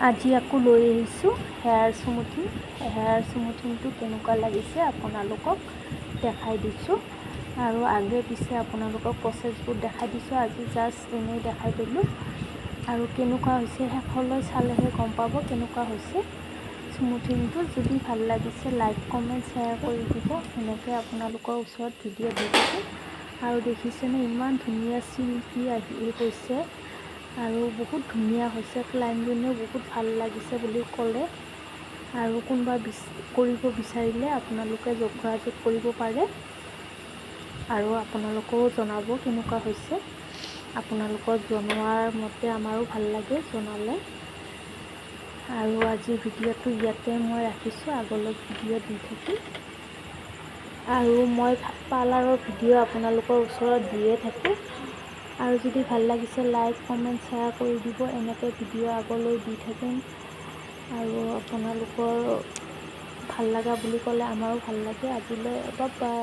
আজি আকৌ লৈ আহিছোঁ হেয়াৰ স্মুথিংটো কেনেকুৱা লাগিছে আপোনালোকক দেখাই দিছোঁ আৰু আগে পিছে আপোনালোকক প্ৰচেছবোৰ দেখাই দিছোঁ। আজি জাষ্ট এনেই দেখাই দিলোঁ আৰু কেনেকুৱা হৈছে শেষলৈ চালেহে গম পাব কেনেকুৱা হৈছে স্মুথিংটো। যদি ভাল লাগিছে লাইক কমেণ্ট শ্বেয়াৰ কৰি দিব। এনেকৈ আপোনালোকৰ ওচৰত ভিডিঅ' দি দিছোঁ আৰু দেখিছেনে ইমান ধুনীয়া চিল্কি হৈছে আৰু বহুত ধুনীয়া হৈছে। ক্লাইণ্টজনেও বহুত ভাল লাগিছে বুলি ক'লে আৰু কোনোবা কৰিব বিচাৰিলে আপোনালোকে যোগাযোগ কৰিব পাৰে আৰু আপোনালোকেও জনাব কেনেকুৱা হৈছে। আপোনালোকৰ জনোৱাৰ মতে আমাৰো ভাল লাগে জনালে। আৰু আজিৰ ভিডিঅ'টো ইয়াতে মই ৰাখিছোঁ, আগলৈ ভিডিঅ' দি থাকিম আৰু মই পাৰ্লাৰৰ ভিডিঅ' আপোনালোকৰ ওচৰত দিয়ে থাকোঁ আৰু যদি ভাল লাগিছে লাইক কমেণ্ট শ্বেয়াৰ কৰি দিব। এনেকৈ ভিডিঅ' আগলৈ দি থাকিম আৰু আপোনালোকৰ ভাল লগা বুলি ক'লে আমাৰো ভাল লাগে। আজিলৈ বাই বাই।